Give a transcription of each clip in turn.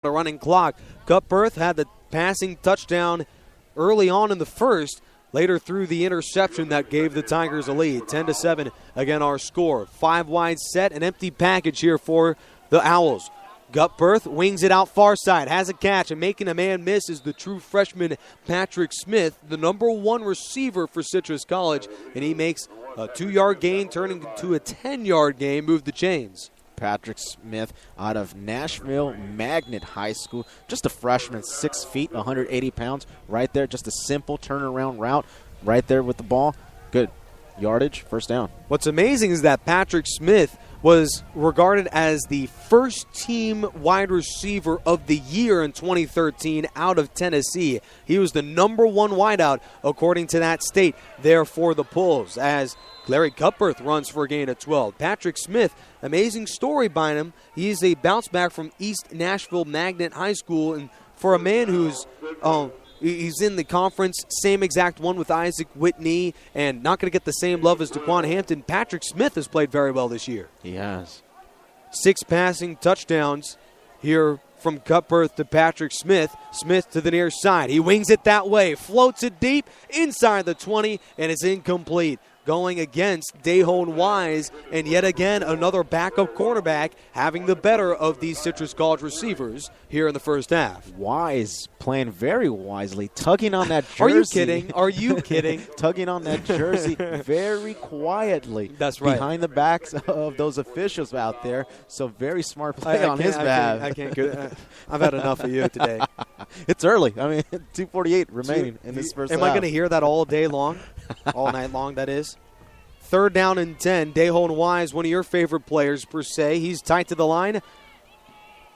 a running clock. Cutbirth had the passing touchdown early on in the first. Later threw the interception that gave the Tigers a lead. 10-7 again our score. 5 wide set, an empty package here for the Owls. Cutbirth wings it out far side, has a catch, and making a man miss is the true freshman Patrick Smith, the number 1 receiver for Citrus College, and he makes a 2-yard gain, turning into a 10-yard gain, move the chains. Patrick Smith out of Nashville Magnet High School. Just a freshman, 6 feet, 180 pounds. Right there, just a simple turnaround route right there with the ball. Good yardage, first down. What's amazing is that Patrick Smith was regarded as the first-team wide receiver of the year in 2013 out of Tennessee. He was the number 1 wideout, according to that state, there for the Bulls, as Larry Cutbirth runs for a gain of 12. Patrick Smith, amazing story behind him. He's a bounce back from East Nashville Magnet High School, and for a man who's he's in the conference, same exact one with Isaac Whitney, and not going to get the same love as DeQuan Hampton, Patrick Smith has played very well this year. He has. 6 passing touchdowns here from Cutbirth to Patrick Smith. Smith to the near side. He wings it that way, floats it deep inside the 20, and it's incomplete. Going against Dayhone Wise, and yet again another backup quarterback having the better of these Citrus College receivers here in the first half. Wise playing very wisely, tugging on that jersey. Are you kidding? Are you kidding? Tugging on that jersey very quietly. That's right. Behind the backs of those officials out there. So very smart play on his behalf. I can't go. I've had enough of you today. It's early. I mean, 2:48 remaining in this first half. Am I going to hear that all day long? All night long, that is. 3rd down and 10. Dayhone Wise, one of your favorite players per se. He's tight to the line.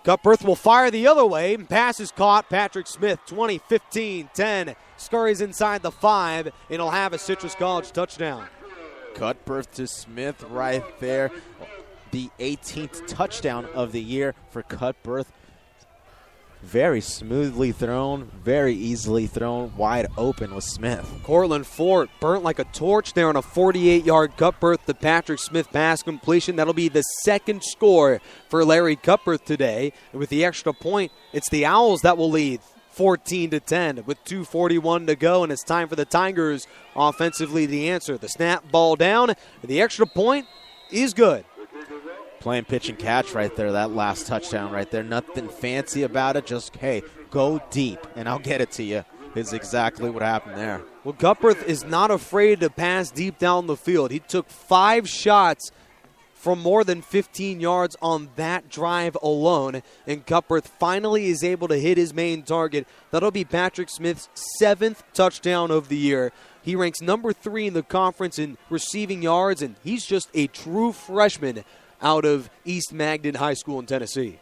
Cutbirth will fire the other way. Pass is caught. Patrick Smith, 20, 15, 10. Scurries inside the 5, and he'll have a Citrus College touchdown. Cutbirth to Smith right there. The 18th touchdown of the year for Cutbirth. Very smoothly thrown, very easily thrown, wide open with Smith. Cortland Fort burnt like a torch there on a 48-yard Cutbirth to Patrick Smith pass completion. That'll be the 2nd score for Larry Cutbirth today. And with the extra point, it's the Owls that will lead 14-10 with 2:41 to go, and it's time for the Tigers offensively to answer. The snap, ball down, and the extra point is good. Playing pitch and catch right there, that last touchdown right there. Nothing fancy about it, just, hey, go deep, and I'll get it to you, is exactly what happened there. Well, Cutbirth is not afraid to pass deep down the field. He took 5 shots from more than 15 yards on that drive alone, and Cutbirth finally is able to hit his main target. That'll be Patrick Smith's 7th touchdown of the year. He ranks number 3 in the conference in receiving yards, and he's just a true freshman out of East Magnet High School in Tennessee.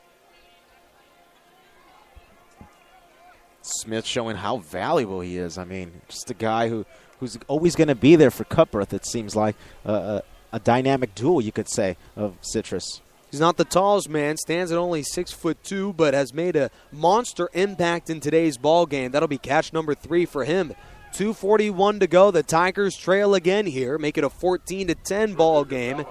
Smith showing how valuable he is. I mean, just a guy who's always going to be there for Cutbirth. It seems like a dynamic duo, you could say, of Citrus. He's not the tallest man, stands at only 6'2", but has made a monster impact in today's ball game. That'll be catch number 3 for him. 2:41 to go. The Tigers trail again here, make it a 14-10 ball game.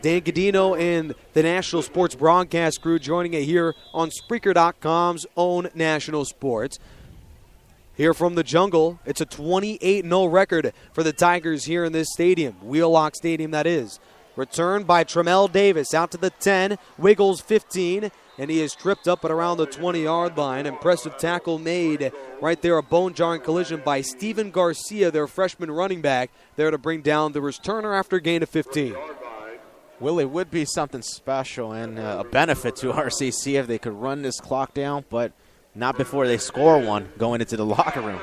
Dan Gadino and the National Sports Broadcast crew joining it here on Spreaker.com's own National Sports. Here from the jungle, it's a 28-0 record for the Tigers here in this stadium, Wheelock Stadium that is. Returned by Tremel Davis out to the 10, Wiggles 15, and he is tripped up at around the 20-yard line. Impressive tackle made right there, a bone-jarring collision by Steven Garcia, their freshman running back, there to bring down the returner after a gain of 15. Well, it would be something special and a benefit to RCC if they could run this clock down, but not before they score one going into the locker room.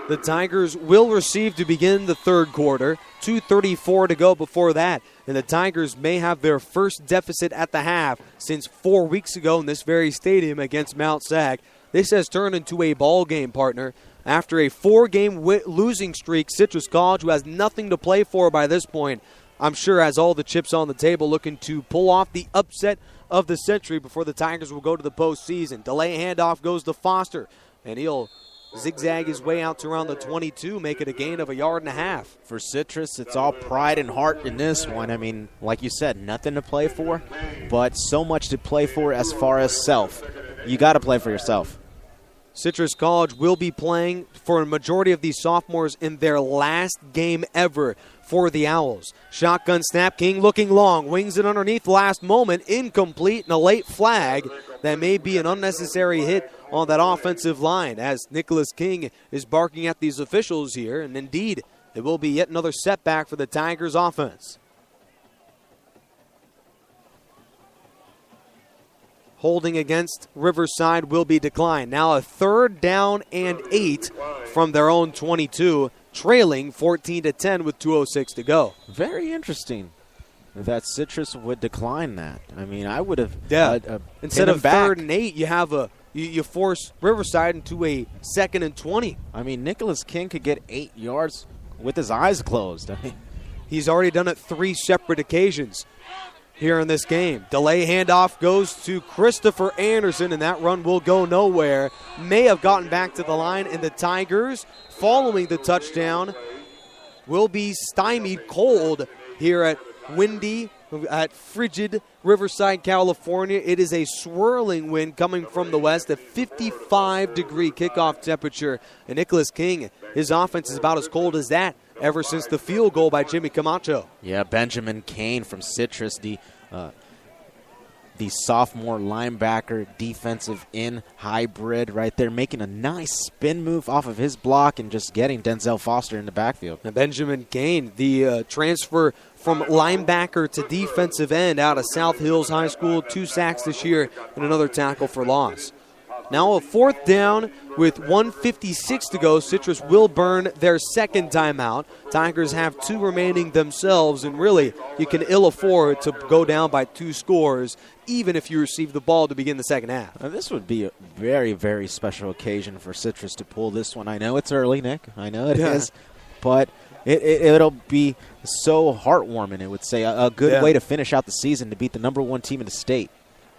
The Tigers will receive to begin the 3rd quarter. 2:34 to go before that. And the Tigers may have their first deficit at the half since 4 weeks ago in this very stadium against Mount Sac. This has turned into a ball game, partner. After a 4-game losing streak, Citrus College, who has nothing to play for by this point, I'm sure has all the chips on the table, looking to pull off the upset of the century before the Tigers will go to the postseason. Delay handoff goes to Foster, and he'll zigzag his way out to around the 22, make it a gain of 1.5 yards. For Citrus, it's all pride and heart in this one. I mean, like you said, nothing to play for, but so much to play for as far as self. you got to play for yourself. Citrus College will be playing for a majority of these sophomores in their last game ever for the Owls. Shotgun snap, King looking long, wings it underneath last moment, incomplete, and a late flag. That may be an unnecessary hit on that offensive line as Nicholas King is barking at these officials here, and indeed, it will be yet another setback for the Tigers offense. Holding against Riverside will be declined. Now a 3rd down and 8 from their own 22, trailing 14-10 with 2:06 to go. Very interesting that Citrus would decline that. I mean, I would have instead of 3rd and 8, you have you force Riverside into a 2nd and 20. I mean, Nicholas King could get 8 yards with his eyes closed. I mean, he's already done it 3 separate occasions here in this game. Delay handoff goes to Christopher Anderson, and that run will go nowhere. May have gotten back to the line, and the Tigers, following the touchdown, will be stymied cold here at frigid Riverside, California. It is a swirling wind coming from the west, a 55-degree kickoff temperature. And Nicholas King, his offense is about as cold as that ever since the field goal by Jimmy Camacho. Yeah, Benjamin Kane from Citrus, the sophomore linebacker, defensive end hybrid right there, making a nice spin move off of his block and just getting Denzel Foster in the backfield. And Benjamin Kane, the transfer from linebacker to defensive end out of South Hills High School, 2 sacks this year and another tackle for loss. Now a 4th down with 1:56 to go. Citrus will burn their 2nd timeout. Tigers have 2 remaining themselves, and really you can ill afford to go down by 2 scores even if you receive the ball to begin the second half. Now, this would be a very, very special occasion for Citrus to pull this one. I know it's early, Nick. I know it is. But it'll be so heartwarming, it would say. A good way to finish out the season, to beat the number 1 team in the state.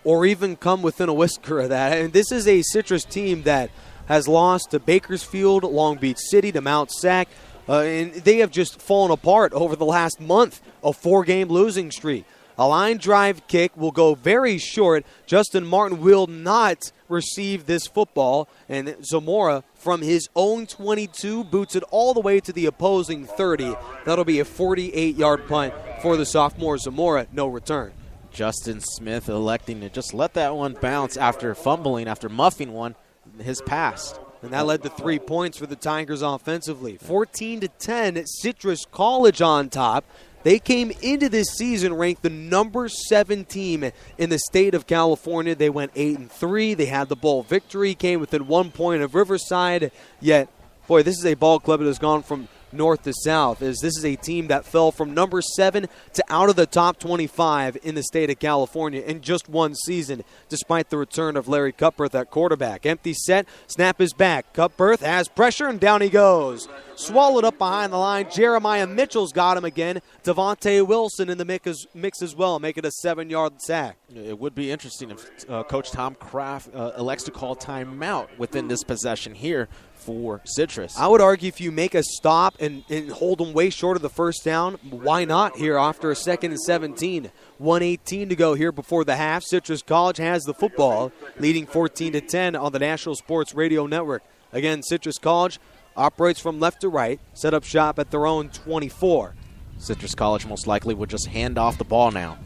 Or even come within a whisker of that. And this is a Citrus team that has lost to Bakersfield, Long Beach City, to Mount Sac, and they have just fallen apart over the last month, a 4-game losing streak. A line drive kick will go very short. Justin Martin will not receive this football, and Zamora from his own 22 boots it all the way to the opposing 30. That'll be a 48-yard punt for the sophomore Zamora, no return. Justin Smith electing to just let that one bounce after fumbling, after muffing one, his pass. And that led to 3 points for the Tigers offensively. 14-10, Citrus College on top. They came into this season ranked the number 7 team in the state of California. They went 8-3. They had the bowl victory, came within 1 point of Riverside. Yet, boy, this is a ball club that has gone from north to south, as this is a team that fell from number 7 to out of the top 25 in the state of California in just one season, despite the return of Larry Cutbirth at quarterback. Empty set, snap is back. Cutbirth has pressure, and down he goes. Swallowed up behind the line. Jeremiah Mitchell's got him again. Devontae Wilson in the mix as well, making a 7-yard sack. It would be interesting if Coach Tom Kraft elects to call timeout within this possession here for Citrus. I would argue if you make a stop and hold them way short of the first down, why not here after a 2nd and 17? 1:18 to go here before the half. Citrus College has the football, leading 14-10 on the National Sports Radio Network. Again, Citrus College operates from left to right, set up shop at their own 24. Citrus College most likely would just hand off the ball now.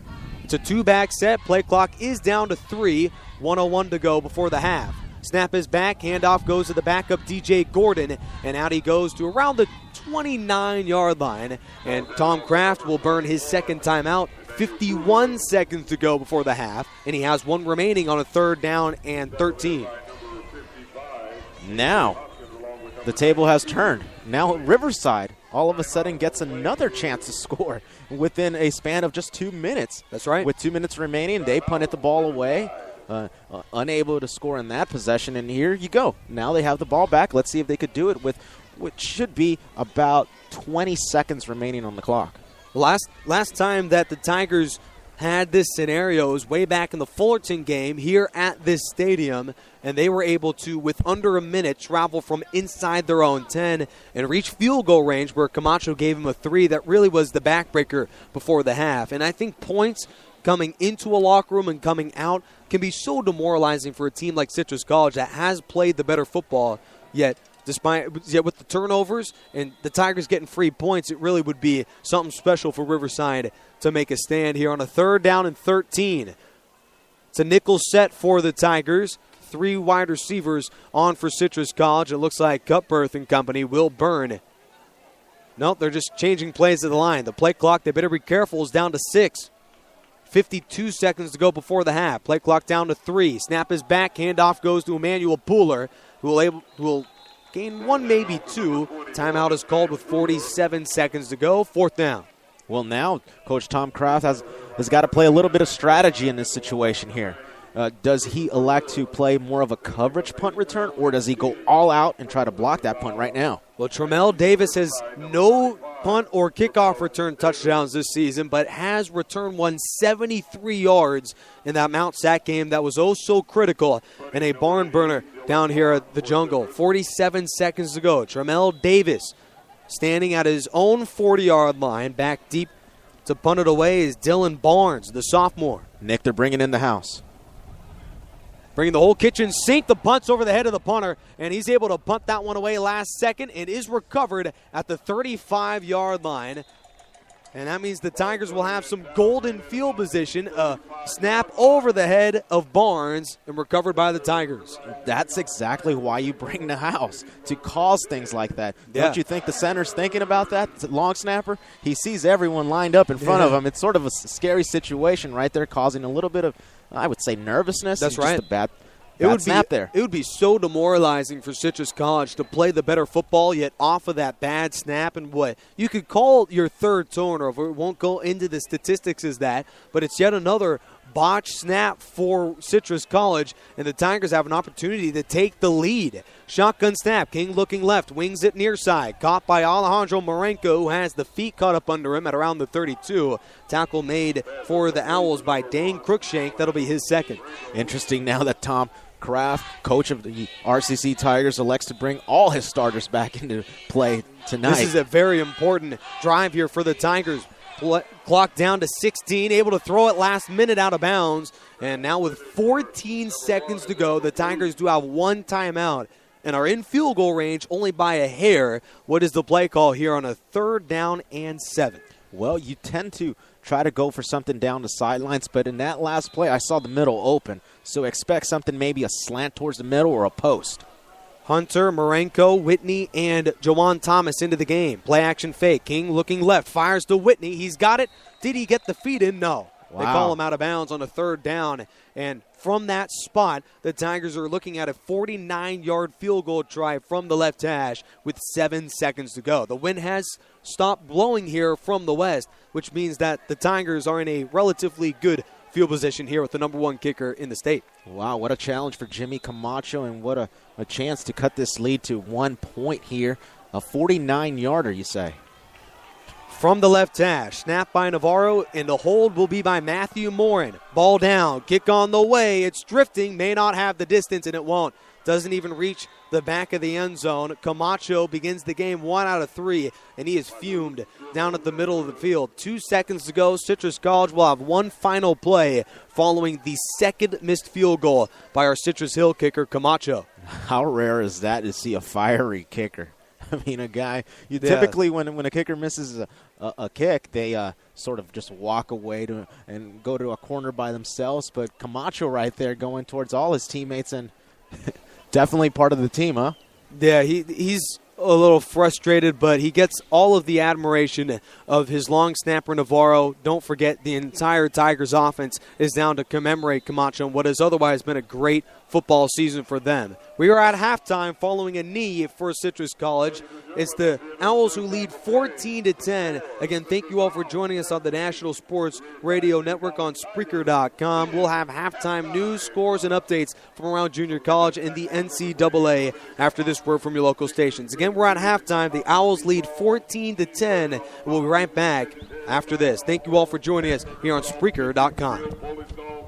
It's a 2-back set. Play clock is down to 3. 1:01 to go before the half. Snap is back. Handoff goes to the backup DJ Gordon, and out he goes to around the 29-yard line. And Tom Kraft will burn his 2nd timeout. 51 seconds to go before the half, and he has 1 remaining on a 3rd down and 13. Now, the table has turned. Now Riverside all of a sudden gets another chance to score within a span of just 2 minutes. That's right. With 2 minutes remaining, they punted the ball away. Unable to score in that possession, and here you go. Now they have the ball back. Let's see if they could do it with what should be about 20 seconds remaining on the clock. Last time that the Tigers had this scenario was way back in the Fullerton game here at this stadium, and they were able to, with under a minute, travel from inside their own 10 and reach field goal range where Camacho gave him a 3 that really was the backbreaker before the half. And I think points coming into a locker room and coming out can be so demoralizing for a team like Citrus College that has played the better football, yet with the turnovers and the Tigers getting free points, it really would be something special for Riverside to make a stand here on a 3rd down and 13. It's a nickel set for the Tigers. 3 wide receivers on for Citrus College. It looks like Cutbirth and company will burn. Nope, they're just changing plays at the line. The play clock, they better be careful, is down to 6. 52 seconds to go before the half. Play clock down to 3. Snap is back. Handoff goes to Emmanuel Pooler, who will gain 1, maybe 2. Timeout is called with 47 seconds to go. 4th down. Well, now Coach Tom Kraft has got to play a little bit of strategy in this situation here. Does he elect to play more of a coverage punt return, or does he go all out and try to block that punt right now? Well, Tremel Davis has no punt or kickoff return touchdowns this season, but has returned 173 yards in that Mount Sac game that was oh so critical and a barn burner down here at the Jungle. 47 seconds to go. Tremel Davis standing at his own 40-yard line. Back deep to punt it away is Dylan Barnes, the sophomore. Nick, they're bringing in the house. Bringing the whole kitchen sink. The punt's over the head of the punter, and he's able to punt that one away last second. It is recovered at the 35-yard line. And that means the Tigers will have some golden field position. A snap over the head of Barnes and recovered by the Tigers. That's exactly why you bring the house, to cause things like that. Yeah. Don't you think the center's thinking about that? The long snapper, he sees everyone lined up in front of him. It's sort of a scary situation right there, causing a little bit of, I would say, nervousness. That's and right. Just a bad snap there. It would be so demoralizing for Citrus College to play the better football, yet off of that bad snap, and what you could call your third turnover. It won't go into the statistics as that, but it's yet another botched snap for Citrus College, and the Tigers have an opportunity to take the lead. Shotgun snap, King looking left, wings it near side, caught by Alejandro Marenco, who has the feet caught up under him at around the 32. Tackle made for the Owls by Dane Crookshank. That'll be his second. Interesting now that Tom Kraft, coach of the RCC Tigers, elects to bring all his starters back into play tonight. This is a very important drive here for the Tigers. Clock down to 16, able to throw it last minute out of bounds. And now with 14 seconds to go, the Tigers do have 1 timeout and are in field goal range only by a hair. What is the play call here on a 3rd down and 7? Well, you tend to try to go for something down the sidelines, but in that last play, I saw the middle open. So expect something, maybe a slant towards the middle or a post. Hunter, Marenco, Whitney, and Jawan Thomas into the game. Play action fake. King looking left. Fires to Whitney. He's got it. Did he get the feet in? No. Wow. They call him out of bounds on a 3rd down. And from that spot, the Tigers are looking at a 49-yard field goal try from the left hash with 7 seconds to go. The wind has stopped blowing here from the west, which means that the Tigers are in a relatively good field position here with the number 1 kicker in the state. Wow, what a challenge for Jimmy Camacho, and what a chance to cut this lead to 1 point here. A 49-yarder, you say. From the left hash, snap by Navarro, and the hold will be by Matthew Morin. Ball down, kick on the way. It's drifting, may not have the distance, and it won't. Doesn't even reach the back of the end zone. Camacho begins the game 1 out of 3, and he is fumed down at the middle of the field. 2 seconds to go. Citrus College will have one final play following the second missed field goal by our Citrus Hill kicker, Camacho. How rare is that to see a fiery kicker? I mean, a guy, typically when a kicker misses a kick, they sort of just walk away and go to a corner by themselves. But Camacho right there going towards all his teammates, and definitely part of the team, huh? Yeah, he's a little frustrated, but he gets all of the admiration of his long snapper Navarro. Don't forget, the entire Tigers offense is down to commemorate Camacho in what has otherwise been a great football season for them. We are at halftime following a knee for Citrus College. It's the Owls who lead 14-10. Again, thank you all for joining us on the National Sports Radio Network on Spreaker.com. We'll have halftime news, scores, and updates from around junior college and the NCAA after this word from your local stations. Again, we're at halftime. The Owls lead 14-10. We'll be right back after this. Thank you all for joining us here on Spreaker.com.